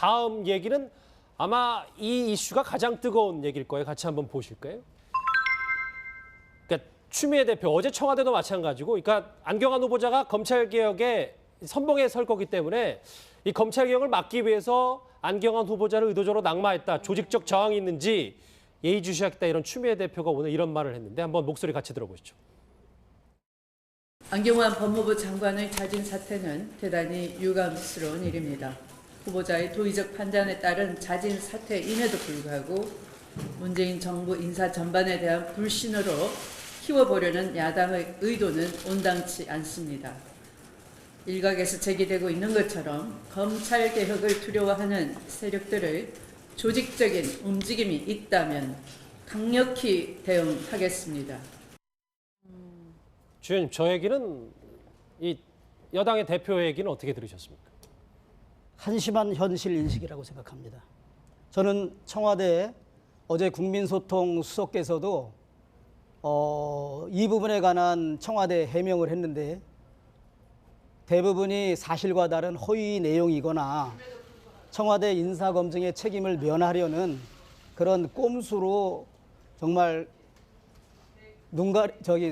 다음 얘기는 아마 이 이슈가 가장 뜨거운 얘기일 거예요. 같이 한번 보실까요? 그러니까 추미애 대표 어제 청와대도 마찬가지고, 그러니까 안경환 후보자가 검찰개혁에 선봉에 설 거기 때문에 이 검찰개혁을 막기 위해서 안경환 후보자를 의도적으로 낙마했다, 조직적 저항이 있는지 예의주시하겠다, 이런 추미애 대표가 오늘 이런 말을 했는데 한번 목소리 같이 들어보시죠. 안경환 법무부 장관의 자진 사퇴는 대단히 유감스러운 일입니다. 후보자의 도의적 판단에 따른 자진 사퇴임에도 불구하고 문재인 정부 인사 전반에 대한 불신으로 키워보려는 야당의 의도는 온당치 않습니다. 일각에서 제기되고 있는 것처럼 검찰개혁을 두려워하는 세력들의 조직적인 움직임이 있다면 강력히 대응하겠습니다. 주연님, 저 얘기는 이 여당의 대표 얘기는 어떻게 들으셨습니까? 한심한 현실 인식이라고 생각합니다. 저는 청와대 어제 국민소통 수석께서도 이 부분에 관한 청와대 해명을 했는데 대부분이 사실과 다른 허위 내용이거나 청와대 인사검증의 책임을 면하려는 그런 꼼수로 정말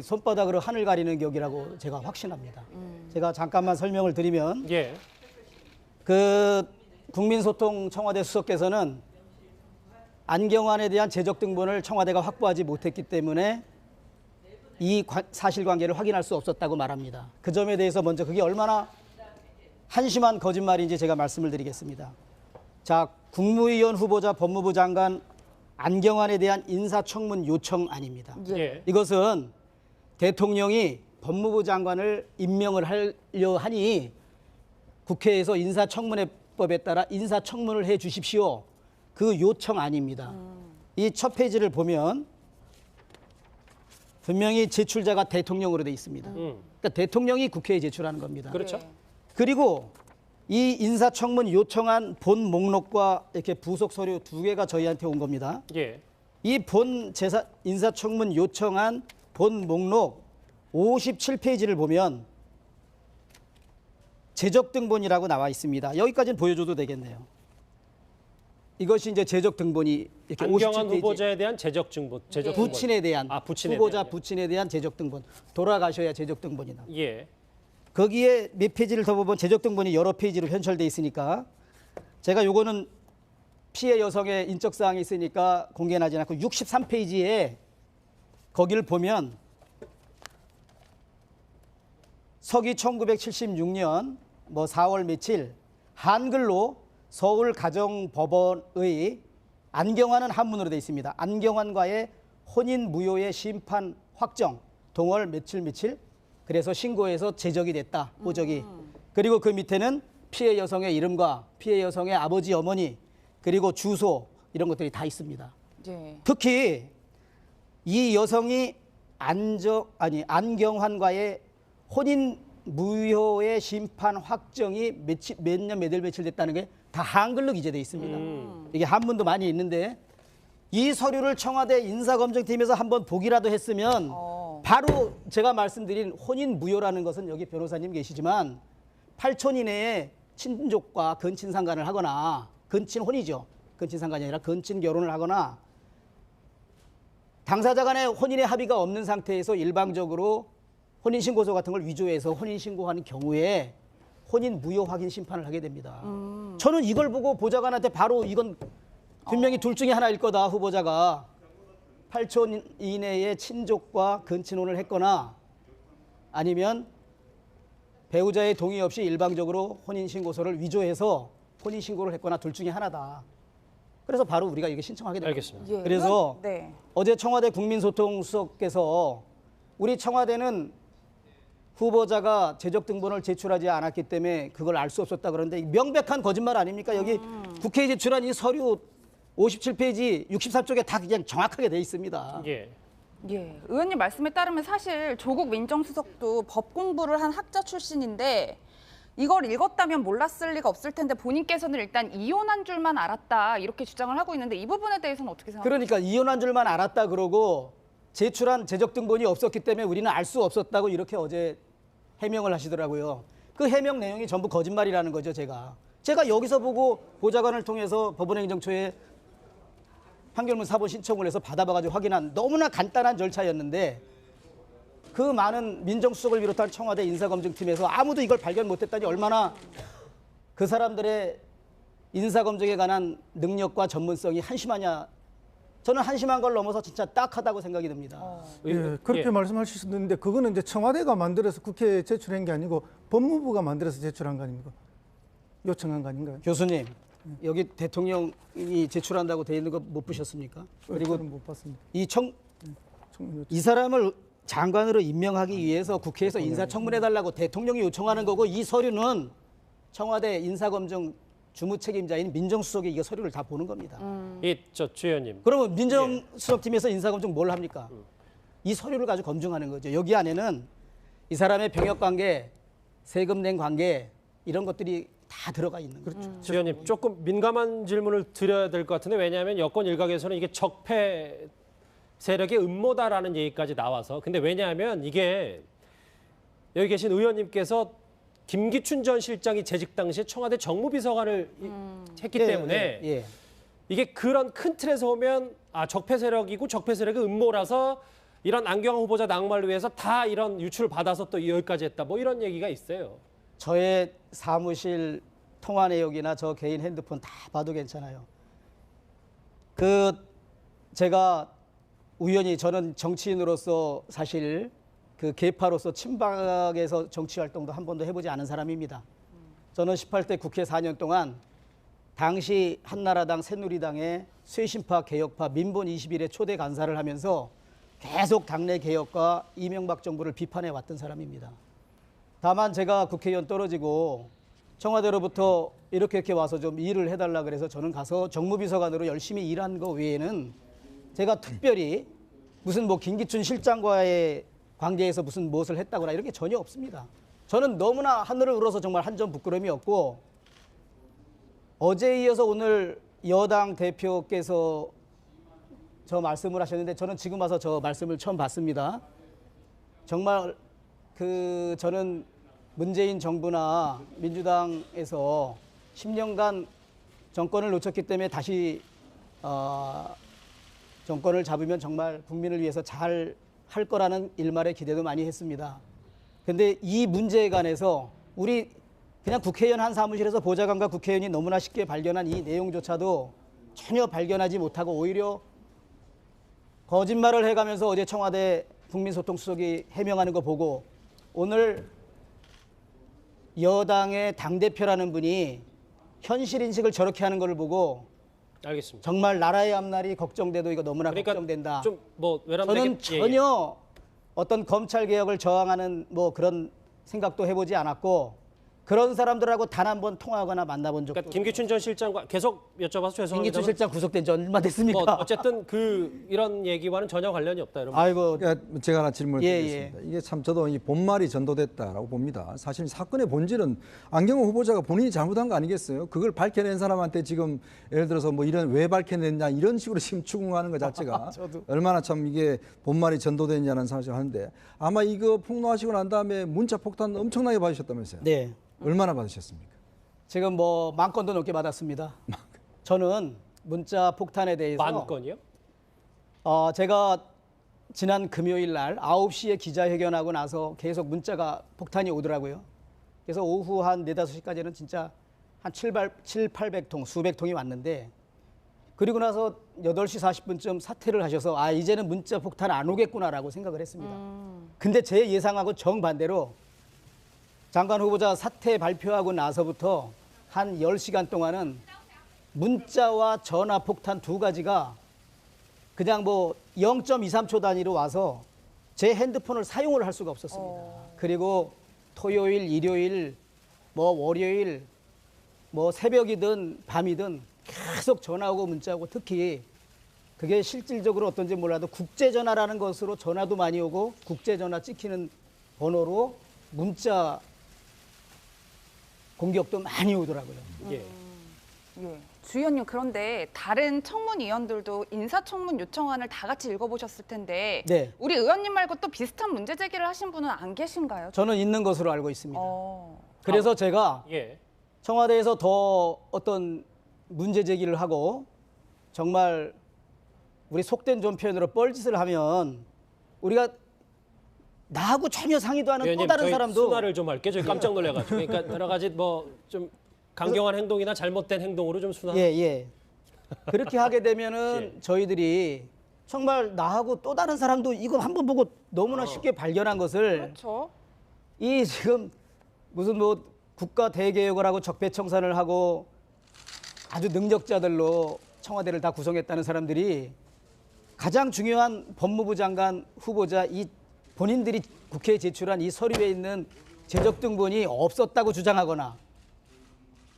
손바닥으로 하늘 가리는 격이라고 제가 확신합니다. 제가 잠깐만 설명을 드리면 예. 그 국민소통 청와대 수석께서는 안경환에 대한 재적 등본을 청와대가 확보하지 못했기 때문에 이 사실관계를 확인할 수 없었다고 말합니다. 그 점에 대해서 먼저 그게 얼마나 한심한 거짓말인지 제가 말씀을 드리겠습니다. 자, 국무위원 후보자 법무부 장관 안경환에 대한 인사청문 요청 아닙니다. 예. 이것은 대통령이 법무부 장관을 임명을 하려 하니 국회에서 인사청문회법에 따라 인사청문을 해 주십시오. 그 요청 아닙니다. 이 첫 페이지를 보면 분명히 제출자가 대통령으로 돼 있습니다. 그러니까 대통령이 국회에 제출하는 겁니다. 그렇죠. 그리고 이 인사청문 요청한 본 목록과 이렇게 부속 서류 2개가 저희한테 온 겁니다. 예. 이 본 인사청문 요청한 본 목록 57페이지를 보면 재적 등본이라고 나와 있습니다. 여기까지는 보여줘도 되겠네요. 이것이 이제 재적 등본이 이렇게 안경환 57페이지. 후보자에 대한 재적 증본, 재적 등본. 부친에 대한 부친에 후보자 대한, 예. 부친에 대한 재적 등본. 돌아가셔야 재적 등본이다. 예. 거기에 몇 페이지를 더 보면 재적 등본이 여러 페이지로 편철돼 있으니까 제가 요거는 피해 여성의 인적 사항이 있으니까 공개는 하지 않고 63페이지에 거기를 보면 서기 1976년 4월 며칠 한글로 서울가정법원의 안경환은 한문으로 되어 있습니다. 안경환과의 혼인 무효의 심판 확정 동월 며칠 그래서 신고해서 제적이 됐다. 호적이. 그리고 그 밑에는 피해 여성의 이름과 피해 여성의 아버지 어머니 그리고 주소 이런 것들이 다 있습니다. 네. 특히 이 여성이 안경환과의 혼인 무효의 심판 확정이 몇 년 며칠 됐다는 게 다 한글로 기재되어 있습니다. 이게 한문도 많이 있는데 이 서류를 청와대 인사검증팀에서 한번 보기라도 했으면 바로 제가 말씀드린 혼인 무효라는 것은 여기 변호사님 계시지만 8촌 이내에 친족과 근친 상간을 하거나 근친 혼이죠. 근친 상간이 아니라 근친 결혼을 하거나 당사자 간의 혼인의 합의가 없는 상태에서 일방적으로 혼인신고서 같은 걸 위조해서 혼인신고하는 경우에 혼인 무효 확인 심판을 하게 됩니다. 저는 이걸 보고 보좌관한테 바로 이건 분명히 둘 중에 하나일 거다. 후보자가 8촌 이내에 친족과 근친혼을 했거나 아니면 배우자의 동의 없이 일방적으로 혼인신고서를 위조해서 혼인신고를 했거나 둘 중에 하나다. 그래서 바로 우리가 이게 신청하게 됩니다. 알겠습니다. 예. 그래서 네. 어제 청와대 국민소통수석께서 우리 청와대는 후보자가 재적 등본을 제출하지 않았기 때문에 그걸 알 수 없었다 그러는데 명백한 거짓말 아닙니까? 여기 국회에 제출한 이 서류 57페이지 63쪽에 다 그냥 정확하게 돼 있습니다. 예. 예. 의원님 말씀에 따르면 사실 조국 민정수석도 법 공부를 한 학자 출신인데 이걸 읽었다면 몰랐을 리가 없을 텐데 본인께서는 일단 이혼한 줄만 알았다 이렇게 주장을 하고 있는데 이 부분에 대해서는 어떻게 생각하세요? 그러니까 이혼한 줄만 알았다 그러고 제출한 재적 등본이 없었기 때문에 우리는 알 수 없었다고 이렇게 어제 해명을 하시더라고요. 그 해명 내용이 전부 거짓말이라는 거죠, 제가. 제가 여기서 보고 보좌관을 통해서 법원행정처에 판결문 사본 신청을 해서 받아봐가지고 확인한 너무나 간단한 절차였는데 그 많은 민정수석을 비롯한 청와대 인사검증팀에서 아무도 이걸 발견 못했다니 얼마나 그 사람들의 인사검증에 관한 능력과 전문성이 한심하냐. 저는 한심한 걸 넘어서 진짜 딱하다고 생각이 듭니다. 예, 그렇게 말씀하실 수 있는데 그거는 이제 청와대가 만들어서 국회에 제출한 게 아니고 법무부가 만들어서 제출한 거 아닙니까? 요청한 거 아닌가요? 교수님, 여기 대통령이 제출한다고 돼 있는 거 못 보셨습니까? 그리고 저는 못 봤습니다. 청문 요청. 이 사람을 장관으로 임명하기 위해서 국회에서 인사청문해달라고 대통령이 요청하는 거고 이 서류는 청와대 인사검증 주무책임자인 민정수석이 이 서류를 다 보는 겁니다. 주 의원님. 그러면 민정수석팀에서 인사검증 뭘 합니까? 이 서류를 가지고 검증하는 거죠. 여기 안에는 이 사람의 병역관계, 세금 낸 관계 이런 것들이 다 들어가 있는 거죠. 주 의원님 조금 민감한 질문을 드려야 될 것 같은데 왜냐하면 여권 일각에서는 이게 적폐 세력의 음모다라는 얘기까지 나와서 근데 왜냐하면 이게 여기 계신 의원님께서 김기춘 전 실장이 재직 당시에 청와대 정무비서관을 했기 때문에 이게 그런 큰 틀에서 보면 적폐 세력이고 적폐 세력의 음모라서 이런 안경환 후보자 낙마를 위해서 다 이런 유출을 받아서 또 여기까지 했다 뭐 이런 얘기가 있어요. 저의 사무실 통화 내역이나 저 개인 핸드폰 다 봐도 괜찮아요. 제가 우연히 저는 정치인으로서 사실 그 계파로서 친박에서 정치 활동도 한 번도 해보지 않은 사람입니다. 저는 18대 국회 4년 동안 당시 한나라당 새누리당의 쇄신파 개혁파 민본 21의 초대 간사를 하면서 계속 당내 개혁과 이명박 정부를 비판해 왔던 사람입니다. 다만 제가 국회의원 떨어지고 청와대로부터 이렇게 와서 좀 일을 해달라 그래서 저는 가서 정무비서관으로 열심히 일한 거 외에는 제가 특별히 무슨 뭐 김기춘 실장과의 관계에서 무슨 무엇을 했다거나 이런 게 전혀 없습니다. 저는 너무나 하늘을 울어서 정말 한 점 부끄러움이 없고 어제에 이어서 오늘 여당 대표께서 저 말씀을 하셨는데 저는 지금 와서 저 말씀을 처음 봤습니다. 정말 저는 문재인 정부나 민주당에서 10년간 정권을 놓쳤기 때문에 다시 정권을 잡으면 정말 국민을 위해서 잘 할 거라는 일말의 기대도 많이 했습니다. 근데 이 문제에 관해서 우리 그냥 국회의원 한 사무실에서 보좌관과 국회의원이 너무나 쉽게 발견한 이 내용조차도 전혀 발견하지 못하고 오히려 거짓말을 해가면서 어제 청와대 국민소통수석이 해명하는 거 보고 오늘 여당의 당대표라는 분이 현실 인식을 저렇게 하는 걸 보고 알겠습니다. 정말 나라의 앞날이 걱정돼도 이거 너무나 그러니까 걱정된다. 좀 뭐 저는 전혀 어떤 검찰 개혁을 저항하는 뭐 그런 생각도 해보지 않았고 그런 사람들하고 단 한 번 통화하거나 만나본 적도 그러니까 김기춘 전 실장과 계속 여쭤봐서 죄송합니다. 김기춘 실장 구속된 지 얼마 됐습니까? 뭐 어쨌든 이런 얘기와는 전혀 관련이 없다 이런. 아이고 그러니까 제가 하나 질문을 예, 드리겠습니다. 이게 참 저도 이 본말이 전도됐다라고 봅니다. 사실 사건의 본질은 안경호 후보자가 본인이 잘못한 거 아니겠어요? 그걸 밝혀낸 사람한테 지금 예를 들어서 뭐 이런 왜 밝혀냈냐 이런 식으로 지금 추궁하는 것 자체가 얼마나 참 이게 본말이 전도됐냐는 사실을 하는데 아마 이거 폭로하시고 난 다음에 문자 폭탄 엄청나게 받으셨다면서요? 네. 얼마나 받으셨습니까? 지금 뭐 10,000건도 넘게 받았습니다. 저는 문자 폭탄에 대해서 만 건이요? 제가 지난 금요일 날 9시에 기자회견하고 나서 계속 문자가 폭탄이 오더라고요. 그래서 오후 한 4, 5시까지는 진짜 한 700-800통, 수백 통이 왔는데 그리고 나서 8시 40분쯤 사퇴를 하셔서 이제는 문자 폭탄 안 오겠구나라고 생각을 했습니다. 근데 제 예상하고 정반대로 장관 후보자 사퇴 발표하고 나서부터 한 10시간 동안은 문자와 전화 폭탄 두 가지가 그냥 뭐 0.23초 단위로 와서 제 핸드폰을 사용을 할 수가 없었습니다. 그리고 토요일, 일요일, 뭐 월요일, 뭐 새벽이든 밤이든 계속 전화 오고 문자 오고 특히 그게 실질적으로 어떤지 몰라도 국제전화라는 것으로 전화도 많이 오고 국제전화 찍히는 번호로 문자 공격도 많이 오더라고요. 예. 예. 주 의원님 그런데 다른 청문위원들도 인사청문 요청안을 다 같이 읽어보셨을 텐데 네. 우리 의원님 말고 또 비슷한 문제 제기를 하신 분은 안 계신가요? 저는 있는 것으로 알고 있습니다. 어. 그래서 제가 예. 청와대에서 더 어떤 문제 제기를 하고 정말 우리 속된 좀 표현으로 뻘짓을 하면 우리가 나하고 전혀 상의도 않은 또 위원님, 다른 저희 사람도 순화를 좀 할게요. 저희 깜짝 놀래가지고. 그러니까 여러 가지 뭐 좀 강경한 행동이나 잘못된 행동으로 좀 순화. 예, 예. 그렇게 하게 되면은 예. 저희들이 정말 나하고 또 다른 사람도 이거 한번 보고 너무나 쉽게 발견한 것을 그렇죠. 이 지금 무슨 뭐 국가 대개혁을 하고 적폐청산을 하고 아주 능력자들로 청와대를 다 구성했다는 사람들이 가장 중요한 법무부 장관 후보자 이 본인들이 국회에 제출한 이 서류에 있는 재적 등본이 없었다고 주장하거나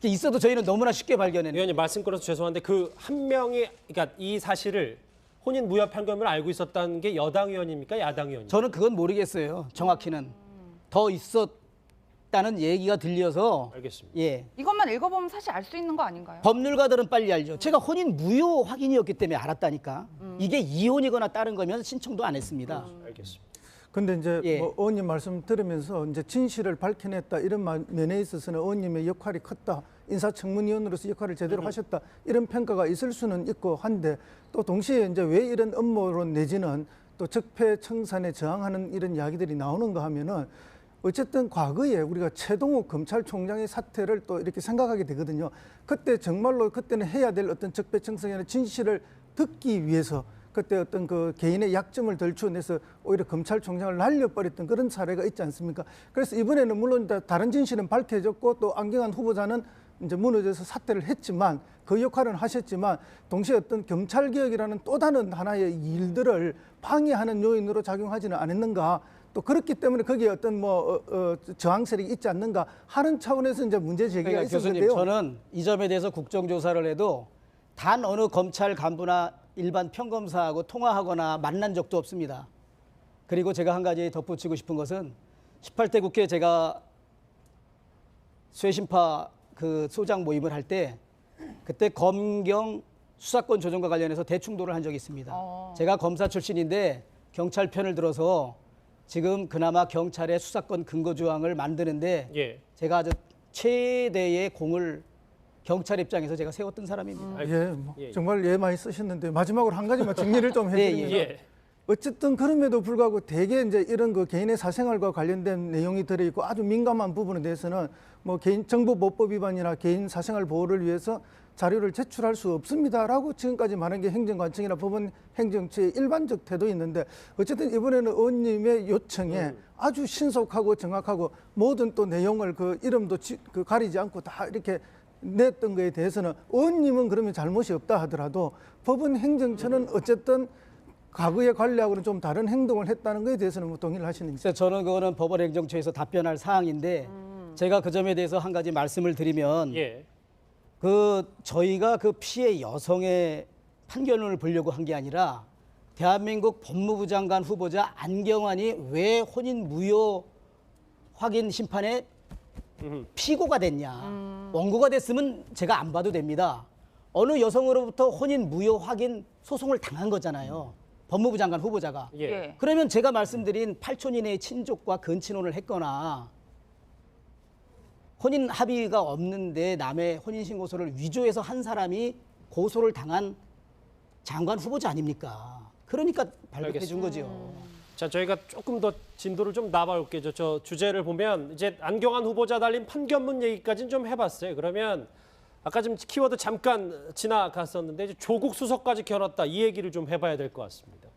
있어도 저희는 너무나 쉽게 발견해요. 위원님 말씀 끊어서 죄송한데 그 한 명이 그러니까 이 사실을 혼인 무효 판결을 알고 있었다는 게 여당 의원입니까? 야당 의원입니까? 저는 그건 모르겠어요. 정확히는 더 있었다는 얘기가 들려서 알겠습니다. 예. 이것만 읽어보면 사실 알 수 있는 거 아닌가요? 법률가들은 빨리 알죠. 제가 혼인 무효 확인이었기 때문에 알았다니까. 이게 이혼이거나 다른 거면 신청도 안 했습니다. 알겠습니다. 근데 이제 예. 뭐 의원님 말씀 들으면서 이제 진실을 밝혀냈다 이런 면에 있어서는 의원님의 역할이 컸다. 인사청문위원으로서 역할을 제대로 하셨다. 이런 평가가 있을 수는 있고 한데 또 동시에 이제 왜 이런 음모론 내지는 또 적폐청산에 저항하는 이런 이야기들이 나오는가 하면은 어쨌든 과거에 우리가 최동욱 검찰총장의 사태를 또 이렇게 생각하게 되거든요. 그때 정말로 그때는 해야 될 어떤 적폐청산의 진실을 듣기 위해서 그때 어떤 그 개인의 약점을 덜추어내서 오히려 검찰총장을 날려버렸던 그런 사례가 있지 않습니까? 그래서 이번에는 물론 다른 진실은 밝혀졌고 또 안경환 후보자는 이제 무너져서 사퇴를 했지만 그 역할은 하셨지만 동시에 어떤 검찰개혁이라는 또 다른 하나의 일들을 방해하는 요인으로 작용하지는 않았는가? 또 그렇기 때문에 거기에 어떤 저항 세력이 있지 않는가 하는 차원에서 이제 문제 제기가 그러니까 교수님, 있었는데요. 저는 이 점에 대해서 국정조사를 해도 단 어느 검찰 간부나 일반 평검사하고 통화하거나 만난 적도 없습니다. 그리고 제가 한 가지 덧붙이고 싶은 것은 18대 국회 제가 쇄신파 그 소장 모임을 할 때 그때 검경 수사권 조정과 관련해서 대충도를 한 적이 있습니다. 제가 검사 출신인데 경찰 편을 들어서 지금 그나마 경찰의 수사권 근거 조항을 만드는데 예. 제가 아주 최대의 공을 경찰 입장에서 제가 세웠던 사람입니다. 예, 뭐 예, 예. 정말 예 많이 쓰셨는데 마지막으로 한 가지만 정리를 좀 해드리면 예. 어쨌든 그럼에도 불구하고 대개 이제 이런 그 개인의 사생활과 관련된 내용이 들어있고 아주 민감한 부분에 대해서는 뭐 개인 정보보호법 위반이나 개인 사생활 보호를 위해서 자료를 제출할 수 없습니다라고 지금까지 말한 게 행정관청이나 법원 행정처의 일반적 태도였는데 어쨌든 이번에는 의원님의 요청에 아주 신속하고 정확하고 모든 또 내용을 그 이름도 그 가리지 않고 다 이렇게 냈던 거에 대해서는 의원님은 그러면 잘못이 없다 하더라도 법원 행정처는 어쨌든 과거의 관리하고는 좀 다른 행동을 했다는 것에 대해서는 뭐 동의를 하시는지. 그래서 저는 그거는 법원행정처에서 답변할 사항인데 제가 그 점에 대해서 한 가지 말씀을 드리면 예. 그 저희가 그 피해 여성의 판결문을 보려고 한 게 아니라 대한민국 법무부 장관 후보자 안경환이 왜 혼인 무효 확인 심판에 피고가 됐냐. 원고가 됐으면 제가 안 봐도 됩니다. 어느 여성으로부터 혼인 무효 확인 소송을 당한 거잖아요. 법무부 장관 후보자가. 예. 예. 그러면 제가 말씀드린 8촌 이내의 친족과 근친혼을 했거나 혼인 합의가 없는데 남의 혼인신고서를 위조해서 한 사람이 고소를 당한 장관 후보자 아닙니까? 그러니까 발급해 준 거죠. 자, 저희가 조금 더 진도를 좀 나아볼게요. 저 주제를 보면 이제 안경환 후보자 달린 판결문 얘기까지는 좀 해봤어요. 그러면 아까 좀 키워드 잠깐 지나갔었는데 이제 조국 수석까지 겨눴다 이 얘기를 좀 해봐야 될 것 같습니다.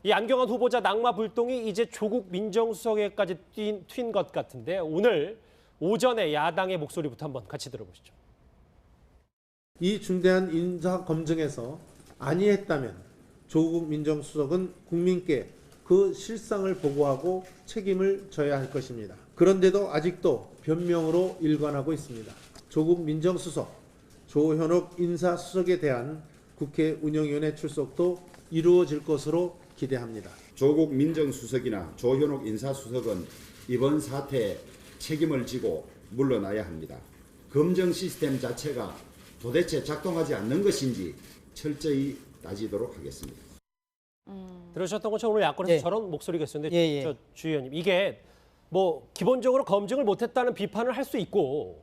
이 안경환 후보자 낙마 불똥이 이제 조국 민정수석에까지 튄 것 같은데 오늘 오전에 야당의 목소리부터 한번 같이 들어보시죠. 이 중대한 인사 검증에서 아니했다면 조국 민정수석은 국민께 그 실상을 보고하고 책임을 져야 할 것입니다. 그런데도 아직도 변명으로 일관하고 있습니다. 조국 민정수석, 조현옥 인사수석에 대한 국회 운영위원회 출석도 이루어질 것으로 기대합니다. 조국 민정수석이나 조현옥 인사수석은 이번 사태에 책임을 지고 물러나야 합니다. 검증 시스템 자체가 도대체 작동하지 않는 것인지 철저히 따지도록 하겠습니다. 들으셨던 것처럼 오늘 야권에서 예. 저런 목소리가 있었는데 예, 예. 저 주 의원님 이게 뭐 기본적으로 검증을 못했다는 비판을 할 수 있고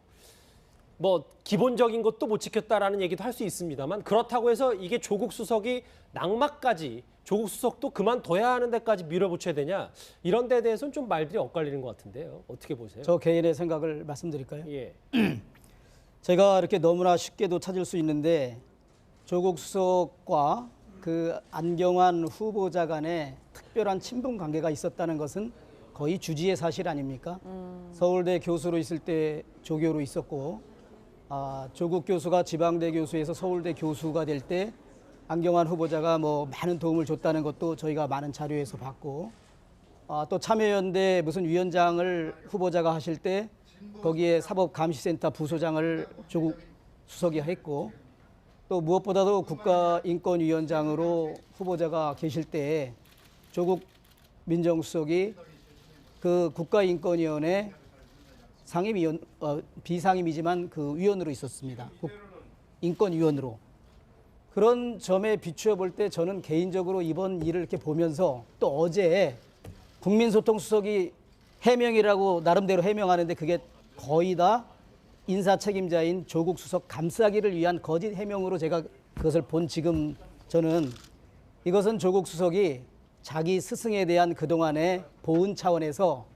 뭐 기본적인 것도 못 지켰다라는 얘기도 할 수 있습니다만 그렇다고 해서 이게 조국 수석이 낙마까지 조국 수석도 그만둬야 하는 데까지 밀어붙여야 되냐 이런 데에 대해서는 좀 말들이 엇갈리는 것 같은데요. 어떻게 보세요? 저 개인의 생각을 말씀드릴까요? 예. 제가 이렇게 너무나 쉽게도 찾을 수 있는데 조국 수석과 그 안경환 후보자 간에 특별한 친분 관계가 있었다는 것은 거의 주지의 사실 아닙니까? 서울대 교수로 있을 때 조교로 있었고 조국 교수가 지방대 교수에서 서울대 교수가 될 때 안경환 후보자가 뭐 많은 도움을 줬다는 것도 저희가 많은 자료에서 봤고 또 참여연대 무슨 위원장을 후보자가 하실 때 거기에 사법감시센터 부소장을 조국 수석이 했고 또 무엇보다도 국가인권위원장으로 후보자가 계실 때 조국 민정수석이 그 국가인권위원회 상임위원 비상임이지만 그 위원으로 있었습니다. 인권위원으로. 그런 점에 비추어 볼 때 저는 개인적으로 이번 일을 이렇게 보면서 또 어제 국민소통수석이 해명이라고 나름대로 해명하는데 그게 거의 다 인사 책임자인 조국 수석 감싸기를 위한 거짓 해명으로 제가 그것을 본 지금 저는 이것은 조국 수석이 자기 스승에 대한 그동안의 보은 차원에서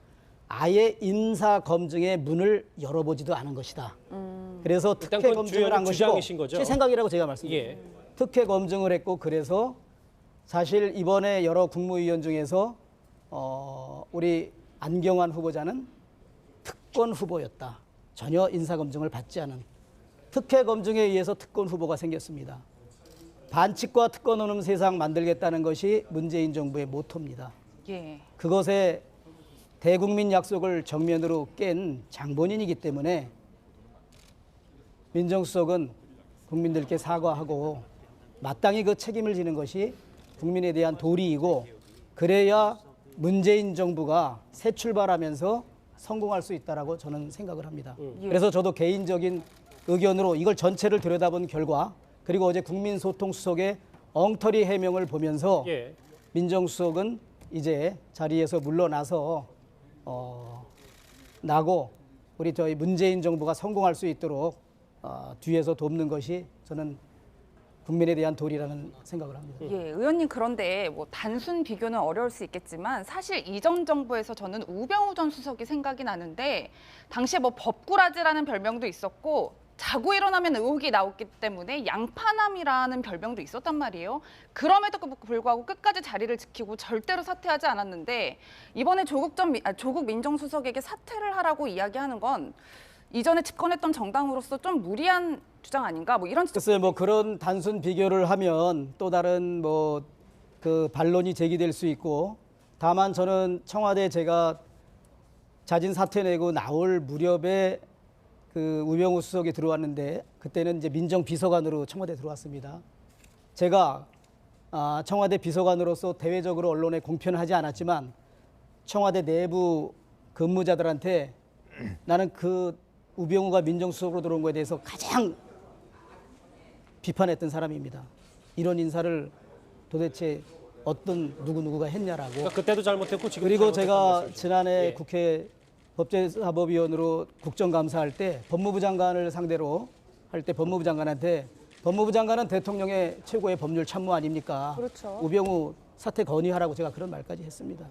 아예 인사 검증의 문을 열어보지도 않은 것이다. 그래서 일단 특혜 그건 검증을 한 주장이신 것이고 거죠? 제 생각이라고 제가 말씀드립니다. 예. 특혜 검증을 했고 그래서 사실 이번에 여러 국무위원 중에서 우리 안경환 후보자는 특권 후보였다. 전혀 인사 검증을 받지 않은 특혜 검증에 의해서 특권 후보가 생겼습니다. 반칙과 특권 없는 세상 만들겠다는 것이 문재인 정부의 모토입니다. 예. 그것에 대국민 약속을 정면으로 깬 장본인이기 때문에 민정수석은 국민들께 사과하고 마땅히 그 책임을 지는 것이 국민에 대한 도리이고 그래야 문재인 정부가 새 출발하면서 성공할 수 있다라고 저는 생각을 합니다. 그래서 저도 개인적인 의견으로 이걸 전체를 들여다본 결과 그리고 어제 국민소통수석의 엉터리 해명을 보면서 예. 민정수석은 이제 자리에서 물러나서 나고 우리 저희 문재인 정부가 성공할 수 있도록 뒤에서 돕는 것이 저는 국민에 대한 도리라는 생각을 합니다. 예, 의원님 그런데 뭐 단순 비교는 어려울 수 있겠지만 사실 이전 정부에서 저는 우병우 전 수석이 생각이 나는데 당시에 뭐 법꾸라지라는 별명도 있었고 자고 일어나면 의혹이 나왔기 때문에 양파남이라는 별명도 있었단 말이에요. 그럼에도 불구하고 끝까지 자리를 지키고 절대로 사퇴하지 않았는데 이번에 조국 민정수석에게 사퇴를 하라고 이야기하는 건 이전에 집권했던 정당으로서 좀 무리한 주장 아닌가? 뭐 이런 글쎄요, 뭐 그런 단순 비교를 하면 또 다른 뭐 그 반론이 제기될 수 있고 다만 저는 청와대 제가 자진 사퇴 내고 나올 무렵에 그 우병우 수석이 들어왔는데 그때는 이제 민정비서관으로 청와대 들어왔습니다. 제가 청와대 비서관으로서 대외적으로 언론에 공표는 하지 않았지만 청와대 내부 근무자들한테 나는 그 우병우가 민정수석으로 들어온 거에 대해서 가장 비판했던 사람입니다. 이런 인사를 도대체 어떤 누구가 했냐라고. 그러니까 그때도 잘못했고 지금 그리고 제가 말씀이시죠. 지난해 예. 국회 법제사법위원으로 국정감사할 때 법무부 장관을 상대로 할 때 법무부 장관한테 법무부 장관은 대통령의 최고의 법률 참모 아닙니까? 그렇죠. 우병우 사퇴 건의하라고 제가 그런 말까지 했습니다.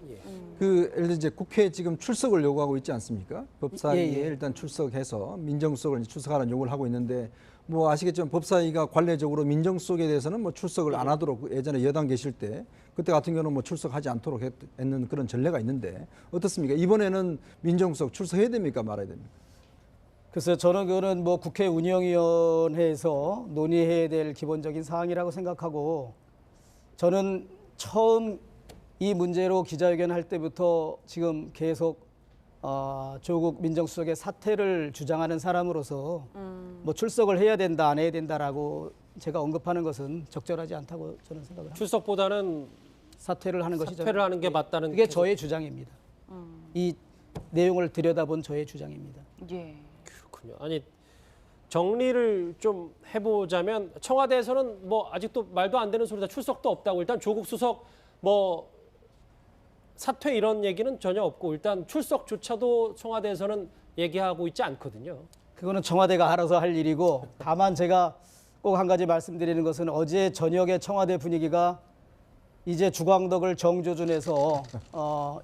그 예를 들어 이제 국회에 지금 출석을 요구하고 있지 않습니까? 법사위에 예, 예. 일단 출석해서 민정수석을 이제 출석하라는 요구를 하고 있는데 뭐 아시겠지만 법사위가 관례적으로 민정수석에 대해서는 뭐 출석을 안 하도록 예전에 여당 계실 때 그때 같은 경우는 뭐 출석하지 않도록 했는 그런 전례가 있는데 어떻습니까? 이번에는 민정수석 출석해야 됩니까? 말아야 됩니까? 글쎄요, 저는 그거는 뭐 국회 운영위원회에서 논의해야 될 기본적인 사항이라고 생각하고 저는 처음 이 문제로 기자회견 할 때부터 지금 계속 조국 민정수석의 사퇴를 주장하는 사람으로서 뭐 출석을 해야 된다 안 해야 된다라고 제가 언급하는 것은 적절하지 않다고 저는 생각을 합니다. 출석보다는 사퇴를 하는 것이 사퇴를 하는 게 맞다는 그게 저의 주장입니다. 이 내용을 들여다본 저의 주장입니다. 예. 그렇군요. 아니 정리를 좀 해보자면 청와대에서는 뭐 아직도 말도 안 되는 소리다 출석도 없다고 일단 조국 수석 뭐 사퇴 이런 얘기는 전혀 없고 일단 출석조차도 청와대에서는 얘기하고 있지 않거든요. 그거는 청와대가 알아서 할 일이고, 다만 제가 꼭 한 가지 말씀드리는 것은 어제 저녁에 청와대 분위기가 이제 주광덕을 정조준해서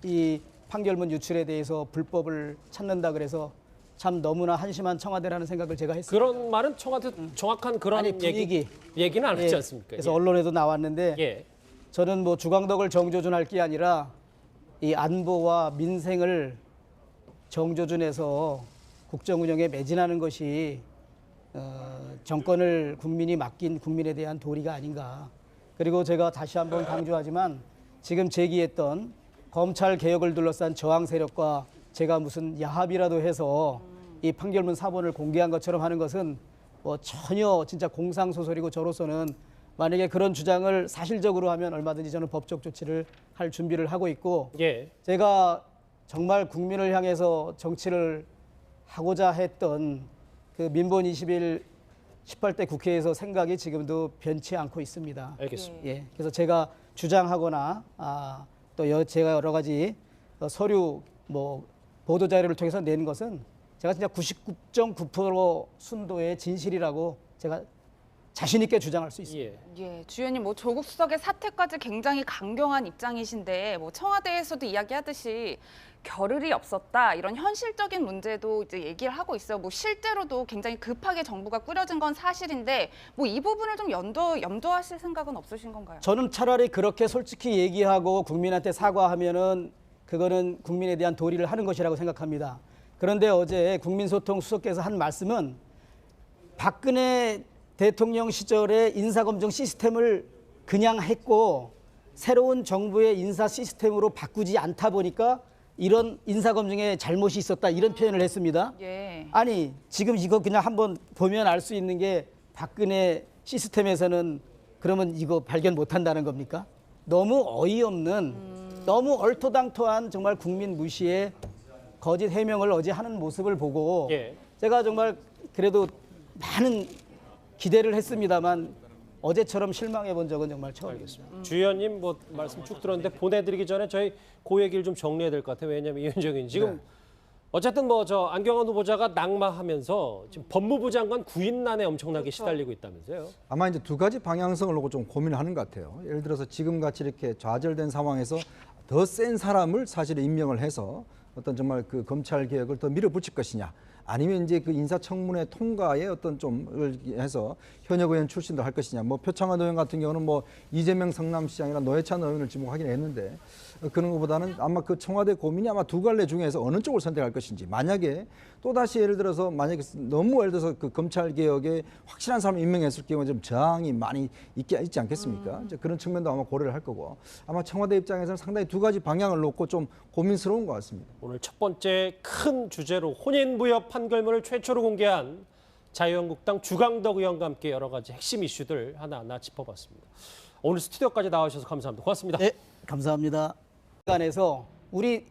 이 판결문 유출에 대해서 불법을 찾는다 그래서 참 너무나 한심한 청와대라는 생각을 제가 했습니다. 그런 말은 청와대 정확한 그런 아니, 분위기. 얘기는 안 했지 예, 않습니까? 그래서 예. 언론에도 나왔는데 예. 저는 뭐 주광덕을 정조준할 게 아니라 이 안보와 민생을 정조준해서 국정 운영에 매진하는 것이 정권을 국민이 맡긴 국민에 대한 도리가 아닌가. 그리고 제가 다시 한번 강조하지만 지금 제기했던 검찰 개혁을 둘러싼 저항 세력과 제가 무슨 야합이라도 해서 이 판결문 사본을 공개한 것처럼 하는 것은 뭐 전혀 진짜 공상소설이고, 저로서는 만약에 그런 주장을 사실적으로 하면 얼마든지 저는 법적 조치를 할 준비를 하고 있고, 예. 제가 정말 국민을 향해서 정치를 하고자 했던 그 민본 21 18대 국회에서 생각이 지금도 변치 않고 있습니다. 알겠습니다. 예, 그래서 제가 주장하거나 또 제가 여러 가지 서류 뭐 보도 자료를 통해서 낸 것은 제가 진짜 99.9% 순도의 진실이라고 제가 자신 있게 주장할 수 있습니다. 예. 예, 주연님 뭐 조국 수석의 사퇴까지 굉장히 강경한 입장이신데 뭐 청와대에서도 이야기하듯이 겨를이 없었다 이런 현실적인 문제도 이제 얘기를 하고 있어요. 뭐 실제로도 굉장히 급하게 정부가 꾸려진 건 사실인데 뭐 이 부분을 좀 염두하실 생각은 없으신 건가요? 저는 차라리 그렇게 솔직히 얘기하고 국민한테 사과하면은 그거는 국민에 대한 도리를 하는 것이라고 생각합니다. 그런데 어제 국민소통 수석께서 한 말씀은 박근혜 대통령 시절에 인사검증 시스템을 그냥 했고 새로운 정부의 인사 시스템으로 바꾸지 않다 보니까 이런 인사검증에 잘못이 있었다, 이런 표현을 했습니다. 예. 아니 지금 이거 그냥 한번 보면 알 수 있는 게 박근혜 시스템에서는 그러면 이거 발견 못한다는 겁니까? 너무 어이없는, 너무 얼토당토한 정말 국민 무시의 거짓 해명을 어제 하는 모습을 보고 예. 제가 정말 그래도 많은 기대를 했습니다만 어제처럼 실망해 본 적은 정말 처음이었습니다. 주 의원님 뭐 말씀 쭉 들었는데 보내드리기 전에 저희 그 얘기를 좀 정리해야 될 것 같아요. 왜냐하면 이현정 의원 지금 어쨌든 뭐 저 안경환 후보자가 낙마하면서 지금 법무부 장관 구인난에 엄청나게 시달리고 있다면서요. 아마 이제 두 가지 방향성을 놓고 좀 고민을 하는 것 같아요. 예를 들어서 지금 같이 이렇게 좌절된 상황에서 더 센 사람을 사실 임명을 해서 어떤 정말 그 검찰 개혁을 더 밀어붙일 것이냐, 아니면 이제 그 인사청문회 통과에 어떤 좀을 해서 현역 의원 출신도 할 것이냐. 뭐 표창원 의원 같은 경우는 뭐 이재명 성남시장이나 노회찬 의원을 지목하긴 했는데 그런 것보다는 아마 그 청와대 고민이 아마 두 갈래 중에서 어느 쪽을 선택할 것인지. 만약에 또 다시 예를 들어서 만약에 너무 예를 들어서 그 검찰 개혁에 확실한 사람을 임명했을 경우에 좀 저항이 많이 있지 않겠습니까? 이제 그런 측면도 아마 고려를 할 거고, 아마 청와대 입장에서는 상당히 두 가지 방향을 놓고 좀 고민스러운 것 같습니다. 오늘 첫 번째 큰 주제로 혼인무효 판결문을 최초로 공개한 자유한국당 주광덕 의원과 함께 여러 가지 핵심 이슈들 하나하나 짚어봤습니다. 오늘 스튜디오까지 나와주셔서 감사합니다. 고맙습니다. 네, 감사합니다. 간에서 우리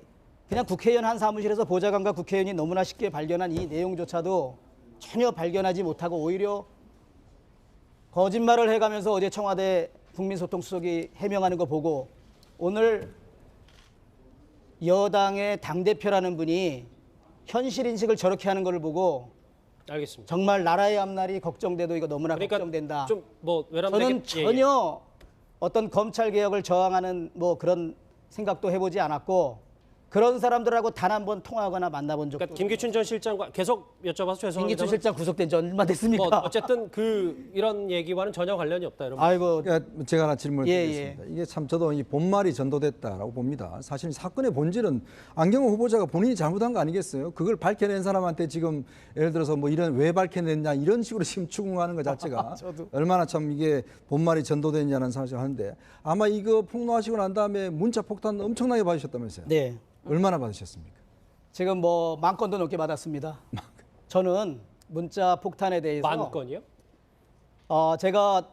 그냥 국회의원 한 사무실에서 보좌관과 국회의원이 너무나 쉽게 발견한 이 내용조차도 전혀 발견하지 못하고 오히려 거짓말을 해가면서 어제 청와대 국민소통수석이 해명하는 거 보고 오늘 여당의 당대표라는 분이 현실 인식을 저렇게 하는 걸 보고 알겠습니다. 정말 나라의 앞날이 걱정돼도 이거 너무나 그러니까 걱정된다. 좀 뭐 외람되게 저는 전혀 어떤 검찰 개혁을 저항하는 뭐 그런 생각도 해보지 않았고 그런 사람들하고 단 한 번 통화하거나 만나본 적도. 그러니까 김기춘 전 실장과 계속 여쭤봐서 죄송합니다. 김기춘 실장 구속된 지 얼마 됐습니까? 뭐 어쨌든 이런 얘기와는 전혀 관련이 없다 이런. 아이고, 그러니까 제가 하나 질문을 예, 드리겠습니다. 이게 참 저도 이 본말이 전도됐다라고 봅니다. 사실 사건의 본질은 안경호 후보자가 본인이 잘못한 거 아니겠어요? 그걸 밝혀낸 사람한테 지금 예를 들어서 뭐 이런 왜 밝혀냈냐 이런 식으로 지금 추궁하는 것 자체가 얼마나 참 이게 본말이 전도됐냐는 사실을 하는데, 아마 이거 폭로하시고 난 다음에 문자 폭탄 엄청나게 받으셨다면서요? 네. 얼마나 받으셨습니까? 지금 뭐 10,000건도 넘게 받았습니다. 저는 문자 폭탄에 대해서 10,000건이요? 제가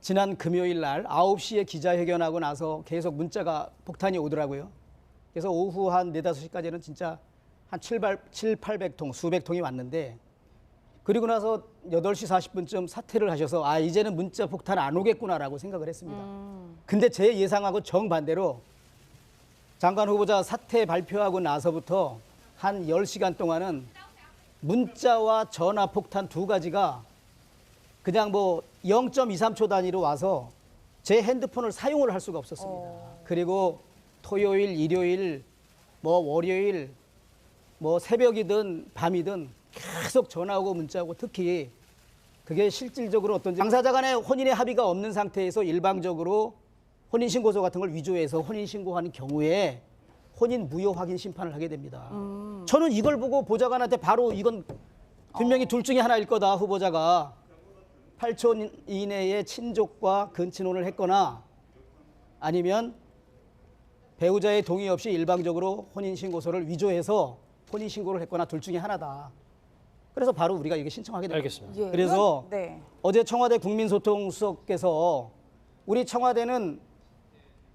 지난 금요일 날 9시에 기자회견하고 나서 계속 문자가 폭탄이 오더라고요. 그래서 오후 한 4, 5시까지는 진짜 한 700-800통, 수백 통이 왔는데, 그리고 나서 8시 40분쯤 사퇴를 하셔서 이제는 문자 폭탄 안 오겠구나라고 생각을 했습니다. 근데 제 예상하고 정반대로 장관 후보자 사퇴 발표하고 나서부터 한 10시간 동안은 문자와 전화 폭탄 두 가지가 그냥 뭐 0.23초 단위로 와서 제 핸드폰을 사용을 할 수가 없었습니다. 그리고 토요일, 일요일, 뭐 월요일, 뭐 새벽이든 밤이든 계속 전화하고 문자하고 특히 그게 실질적으로 어떤지 당사자 간의 혼인의 합의가 없는 상태에서 일방적으로 혼인신고서 같은 걸 위조해서 혼인신고하는 경우에 혼인 무효 확인 심판을 하게 됩니다. 저는 이걸 보고 보좌관한테 바로 이건 분명히 둘 중에 하나일 거다. 후보자가 8초 이내에 친족과 근친혼을 했거나 아니면 배우자의 동의 없이 일방적으로 혼인신고서를 위조해서 혼인신고를 했거나 둘 중에 하나다. 그래서 바로 우리가 이게 신청하게 됩니다. 알겠습니다. 예. 그래서 네. 어제 청와대 국민소통수석께서 우리 청와대는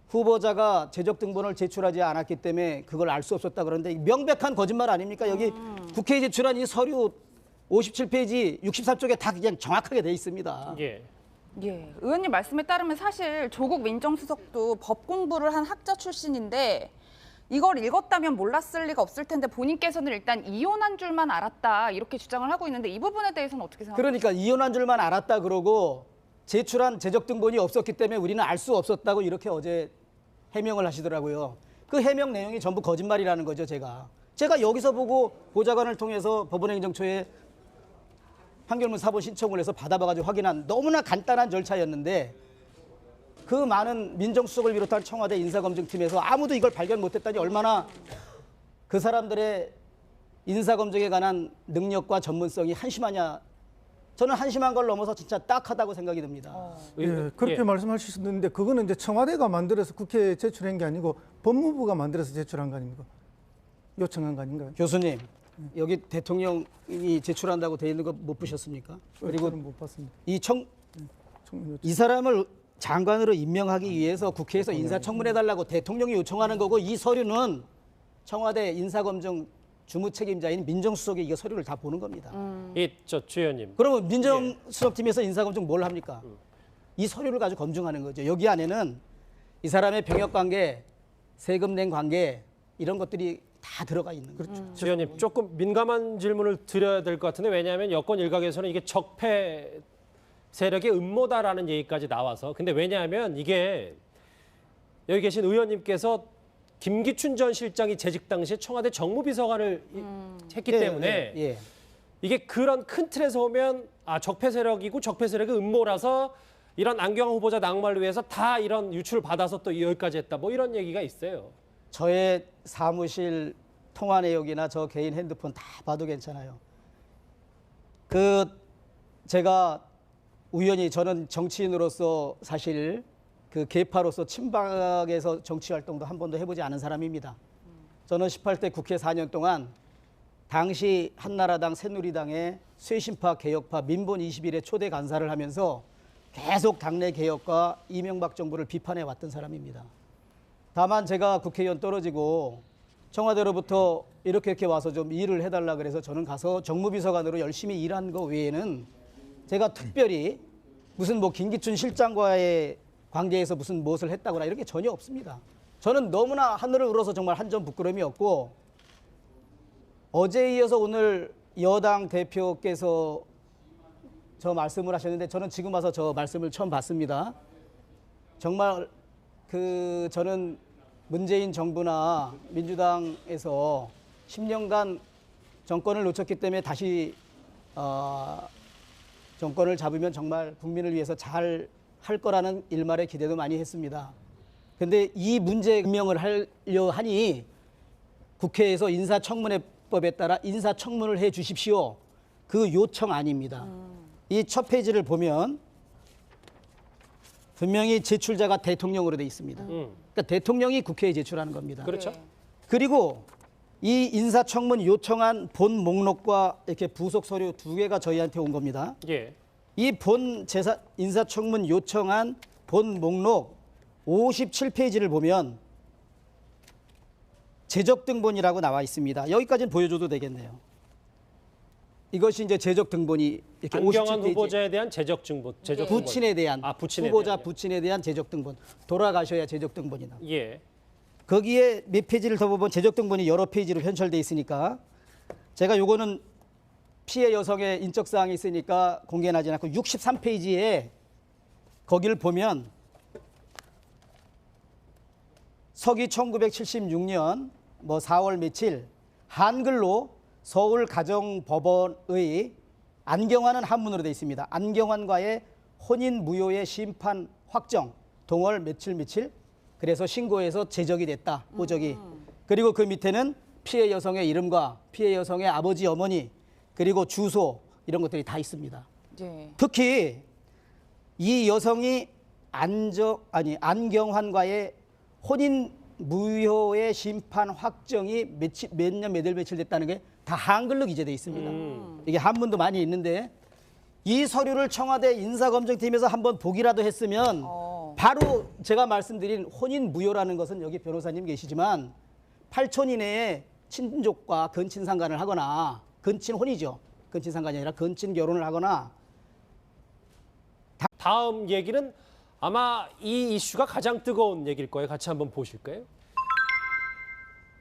후보자가 재적등본을 제출하지 않았기 때문에 그걸 알 수 없었다 그러는데 명백한 거짓말 아닙니까? 여기 국회에 제출한 이 서류 57페이지 64쪽에 다 그냥 정확하게 돼 있습니다. 예. 예, 의원님 말씀에 따르면 사실 조국 민정수석도 법 공부를 한 학자 출신인데 이걸 읽었다면 몰랐을 리가 없을 텐데 본인께서는 일단 이혼한 줄만 알았다 이렇게 주장을 하고 있는데 이 부분에 대해서는 어떻게 생각하세요? 그러니까 이혼한 줄만 알았다 그러고 제출한 재적등본이 없었기 때문에 우리는 알 수 없었다고 이렇게 어제 해명을 하시더라고요. 그 해명 내용이 전부 거짓말이라는 거죠. 제가 여기서 보고 보좌관을 통해서 법원행정처에 판결문 사본 신청을 해서 받아봐가지고 확인한 너무나 간단한 절차였는데 그 많은 민정수석을 비롯한 청와대 인사검증팀에서 아무도 이걸 발견 못했다니 얼마나 그 사람들의 인사검증에 관한 능력과 전문성이 한심하냐. 저는 한심한 걸 넘어서 진짜 딱하다고 생각이 듭니다. 예, 그렇게 말씀하실 수 있는데 그거는 이제 청와대가 만들어서 국회에 제출한 게 아니고 법무부가 만들어서 제출한 거 아닙니까? 요청한 거 아닌가요? 교수님, 여기 대통령이 제출한다고 돼 있는 거 못 보셨습니까? 그리고 저는 못 봤습니다. 이 사람을 장관으로 임명하기 위해서 국회에서 인사청문해달라고 대통령이 요청하는 거고 이 서류는 청와대 인사검증 주무책임자인 민정수석이 이 서류를 다 보는 겁니다. 주 의원님. 그러면 민정수석팀에서 인사검증 뭘 합니까? 이 서류를 가지고 검증하는 거죠. 여기 안에는 이 사람의 병역관계, 세금 낸 관계 이런 것들이 다 들어가 있는 거죠. 주 의원님 조금 민감한 질문을 드려야 될 것 같은데 왜냐하면 여권 일각에서는 이게 적폐 세력의 음모다라는 얘기까지 나와서 근데 왜냐하면 이게 여기 계신 의원님께서 김기춘 전 실장이 재직 당시에 청와대 정무비서관을 했기 때문에 이게 그런 큰 틀에서 보면 적폐 세력이고 적폐 세력의 음모라서 이런 안경환 후보자 낙마를 위해서 다 이런 유출을 받아서 또 여기까지 했다 뭐 이런 얘기가 있어요. 저의 사무실 통화 내역이나 저 개인 핸드폰 다 봐도 괜찮아요. 제가 우연히 저는 정치인으로서 사실 그 계파로서 친박에서 정치 활동도 한 번도 해보지 않은 사람입니다. 저는 18대 국회 4년 동안 당시 한나라당 새누리당의 쇄신파 개혁파 민본 21의 초대 간사를 하면서 계속 당내 개혁과 이명박 정부를 비판해 왔던 사람입니다. 다만 제가 국회의원 떨어지고 청와대로부터 이렇게 와서 좀 일을 해달라 그래서 저는 가서 정무비서관으로 열심히 일한 거 외에는 제가 특별히 무슨 뭐 김기춘 실장과의 관계에서 무슨 무엇을 했다거나 이런 게 전혀 없습니다. 저는 너무나 하늘을 우러서 정말 한 점 부끄러움이 없고 어제에 이어서 오늘 여당 대표께서 저 말씀을 하셨는데 저는 지금 와서 저 말씀을 처음 봤습니다. 정말 저는 문재인 정부나 민주당에서 10년간 정권을 놓쳤기 때문에 다시 정권을 잡으면 정말 국민을 위해서 잘 할 거라는 일말의 기대도 많이 했습니다. 그런데 이 문제 규명을 하려 하니 국회에서 인사청문회법에 따라 인사청문을 해 주십시오. 그 요청 아닙니다. 이 첫 페이지를 보면 분명히 제출자가 대통령으로 돼 있습니다. 그러니까 대통령이 국회에 제출하는 겁니다. 그렇죠. 그리고 이 인사청문 요청한 본 목록과 이렇게 부속 서류 2개가 저희한테 온 겁니다. 예. 이 인사청문 요청한 본 목록 57페이지를 보면 재적등본이라고 나와 있습니다. 여기까지는 보여줘도 되겠네요. 이것이 이제 재적등본이 이렇게 안경환 57페이지. 후보자에 대한 재적증본. 부친에 대한 부친에 후보자 대한, 부친에 대한 재적등본. 돌아가셔야 재적등본이 나옵니다. 예. 거기에 몇 페이지를 더 보면 재적등본이 여러 페이지로 편철돼 있으니까 제가 요거는 피해 여성의 인적 사항이 있으니까 공개하지 않고 63페이지에 거기를 보면 서기 1976년 4월 며칠 한글로 서울가정법원의 안경환은 한문으로 되어 있습니다. 안경환과의 혼인 무효의 심판 확정 동월 며칠 그래서 신고해서 제적이 됐다. 호적이. 그리고 그 밑에는 피해 여성의 이름과 피해 여성의 아버지 어머니 그리고 주소 이런 것들이 다 있습니다. 예. 특히 이 여성이 안경환과의 혼인 무효의 심판 확정이 몇 년 몇 일 며칠 됐다는 게 다 한글로 기재되어 있습니다. 이게 한문도 많이 있는데 이 서류를 청와대 인사검증팀에서 한번 보기라도 했으면 바로 제가 말씀드린 혼인 무효라는 것은 여기 변호사님 계시지만 8촌 이내에 친족과 근친상간을 하거나 근친혼이죠. 근친상간이 아니라 근친결혼을 하거나 다음 얘기는 아마 이 이슈가 가장 뜨거운 얘기일 거예요. 같이 한번 보실까요?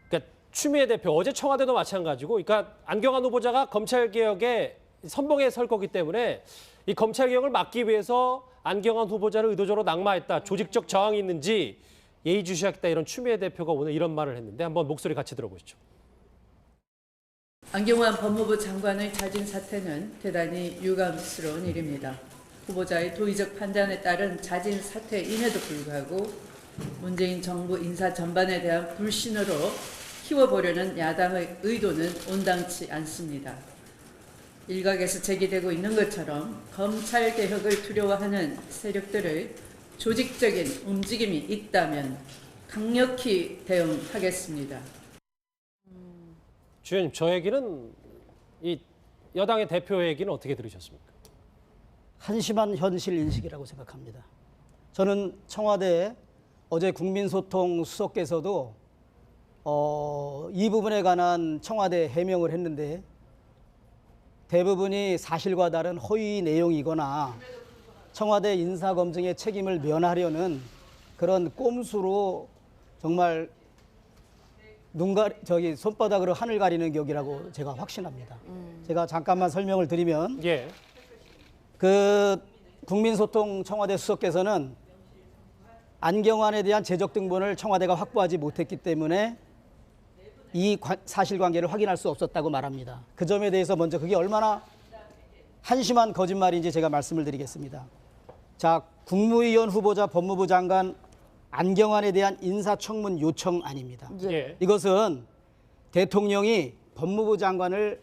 그러니까 추미애 대표 어제 청와대도 마찬가지고, 그러니까 안경환 후보자가 검찰 개혁에 선봉에 설 거기 때문에 이 검찰 개혁을 막기 위해서 안경환 후보자를 의도적으로 낙마했다, 조직적 저항이 있는지 예의주시하겠다 이런 추미애 대표가 오늘 이런 말을 했는데 한번 목소리 같이 들어보시죠. 안경환 법무부 장관의 자진 사퇴는 대단히 유감스러운 일입니다. 후보자의 도의적 판단에 따른 자진 사퇴임에도 불구하고 문재인 정부 인사 전반에 대한 불신으로 키워보려는 야당의 의도는 온당치 않습니다. 일각에서 제기되고 있는 것처럼 검찰 개혁을 두려워하는 세력들의 조직적인 움직임이 있다면 강력히 대응하겠습니다. 주연님, 저 얘기는 이 여당의 대표 얘기는 어떻게 들으셨습니까? 한심한 현실 인식이라고 생각합니다. 저는 청와대 어제 국민소통 수석께서도 이 부분에 관한 청와대 해명을 했는데 대부분이 사실과 다른 허위 내용이거나 청와대 인사검증의 책임을 면하려는 그런 꼼수로 정말 손바닥으로 하늘 가리는 격이라고 제가 확신합니다. 제가 잠깐만 설명을 드리면 예. 그 국민소통 청와대 수석께서는 안경환에 대한 재적 등본을 청와대가 확보하지 못했기 때문에 이 사실관계를 확인할 수 없었다고 말합니다. 그 점에 대해서 먼저 그게 얼마나 한심한 거짓말인지 제가 말씀을 드리겠습니다. 자, 국무위원 후보자 법무부 장관 안경환에 대한 인사청문 요청 아닙니다. 예. 이것은 대통령이 법무부 장관을